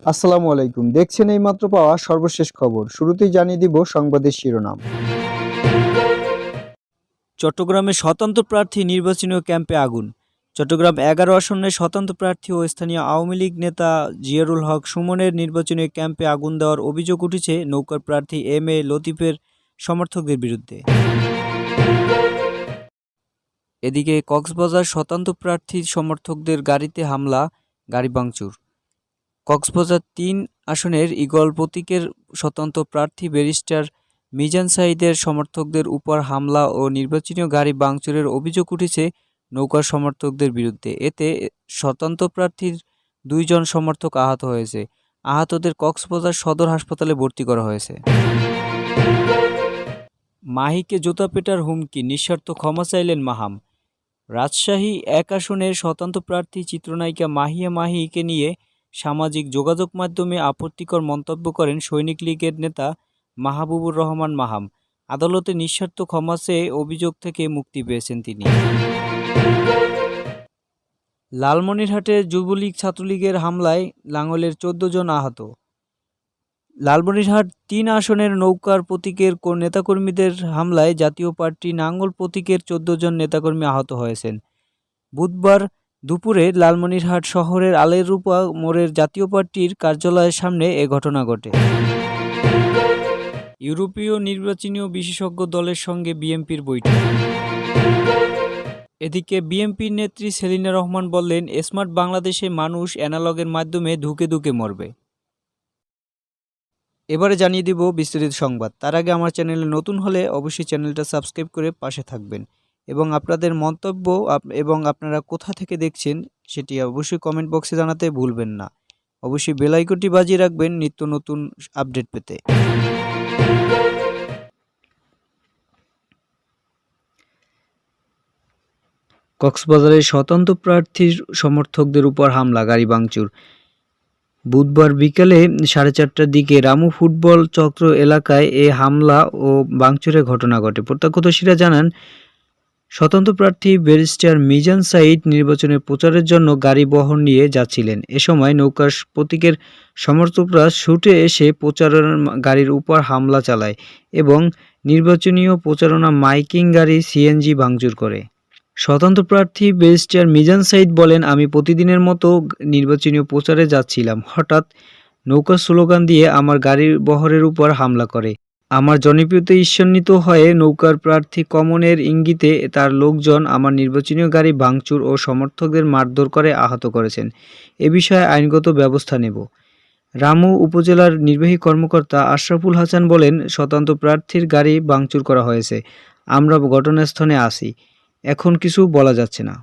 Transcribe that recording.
আসসালামু আলাইকুম। দেখছেন এইমাত্র পাওয়া সর্বশেষ খবর। শুরুতেই জানিয়ে দিব সংবাদের শিরোনাম। চট্টগ্রামে স্বতন্ত্র প্রার্থী নির্বাচনী ক্যাম্পে আগুন। চট্টগ্রাম ১১ আসনে স্বতন্ত্র প্রার্থী ও স্থানীয় আওয়ামী লীগ নেতা জিয়ারুল হক সুমনের নির্বাচনী ক্যাম্পে আগুন দেওয়ার অভিযোগ উঠেছে নৌকার প্রার্থী এম এ লতিফের সমর্থকদের বিরুদ্ধে। এদিকে কক্সবাজার স্বতন্ত্র প্রার্থীর সমর্থকদের গাড়িতে হামলা, গাড়ি ভাঙচুর। কক্সবাজার ৩ আসনের ঈগল প্রতীকের স্বতন্ত্র প্রার্থী ব্যারিস্টার মিজান সাঈদের সমর্থকদের উপর হামলা ও নির্বাচনী গাড়ি ভাঙচুরের অভিযোগ উঠেছে নৌকার সমর্থকদের বিরুদ্ধে। এতে স্বতন্ত্র প্রার্থীর ২ জন সমর্থক আহত হয়েছে। আহতদের কক্সবাজার সদর হাসপাতালে ভর্তি করা হয়েছে। মাহিকে জুতা পেটার হুমকি, নিঃশর্ত ক্ষমা চাইলেন মাহাম। রাজশাহী ১ আসনের স্বতন্ত্র প্রার্থী চিত্রনায়িকা মাহিয়া মাহিকে নিয়ে সামাজিক যোগাযোগ মাধ্যমে আপত্তিকর মন্তব্য করেন সৈনিক লীগের নেতা মাহবুবুর রহমান মাহাম। আদালতে নিঃশর্ত ক্ষমা চেয়ে অভিযোগ থেকে মুক্তি পেয়েছেন তিনি। লালমনিরহাটে যুবলীগ ছাত্রলীগের হামলায় লাঙ্গলের ১৪ জন আহত। লালমনিরহাট ৩ আসনের নৌকার প্রতীকের নেতাকর্মীদের হামলায় জাতীয় পার্টি নাঙ্গল প্রতীকের ১৪ জন নেতাকর্মী আহত হয়েছেন। বুধবার দুপুরে লালমনিরহাট শহরের আলেরূপা মোড়ের জাতীয় পার্টির কার্যালয়ের সামনে এ ঘটনা ঘটে। ইউরোপীয় নির্বাচনী বিশেষজ্ঞ দলের সঙ্গে বিএনপির বৈঠক। এদিকে বিএনপির নেত্রী সেলিনা রহমান বললেন, স্মার্ট বাংলাদেশে মানুষ অ্যানালগের মাধ্যমে ধুকে ধুকে মরবে। এবারে জানিয়ে দিব বিস্তারিত সংবাদ। তার আগে আমার চ্যানেলে নতুন হলে অবশ্যই চ্যানেলটা সাবস্ক্রাইব করে পাশে থাকবেন এবং আপনাদের মন্তব্য এবং আপনারা কোথা থেকে দেখছেন সেটি অবশ্যই কমেন্ট বক্সে জানাতে ভুলবেন না। অবশ্যই বেল আইকনটি বাজিয়ে রাখবেন নিত্য নতুন আপডেট পেতে। কক্সবাজারে স্বতন্ত্র প্রার্থীর সমর্থকদের উপর হামলা, গাড়ি ভাঙচুর। বুধবার বিকেলে 4:30টার দিকে রামু ফুটবল চক্র এলাকায় এ হামলা ও ভাঙচুরের ঘটনা ঘটে। প্রত্যক্ষদর্শীরা জানান, স্বতন্ত্র প্রার্থী ব্যারিস্টার মিজান সাঈদ নির্বাচনের প্রচারের জন্য গাড়ি বহর নিয়ে যাচ্ছিলেন। এ সময় নৌকার প্রতীকের সমর্থকরা ছুটে এসে প্রচারণা গাড়ির উপর হামলা চালায় এবং নির্বাচনী প্রচারণা মাইকিং গাড়ি সিএনজি ভাঙচুর করে। স্বতন্ত্র প্রার্থী ব্যারিস্টার মিজান সাঈদ বলেন, আমি প্রতিদিনের মতো নির্বাচনী প্রচারে যাচ্ছিলাম। হঠাৎ নৌকা স্লোগান দিয়ে আমার গাড়ির বহরের উপর হামলা করে। আমার জনপ্রিয়তা ঈর্ষান্বিত হয়ে নৌকার প্রার্থী কমনের ইঙ্গিতে তার লোকজন আমার নির্বাচনী গাড়ি ভাঙচুর ও সমর্থকদের মারধর করে আহত করেছেন। এ বিষয়ে আইনগত ব্যবস্থা নেব। রামু উপজেলার নির্বাহী কর্মকর্তা আশরাফুল হাসান বলেন, স্বতন্ত্র প্রার্থীর গাড়ি ভাঙচুর করা হয়েছে। আমরা ঘটনাস্থলে আছি। এখন কিছু বলা যাচ্ছে না।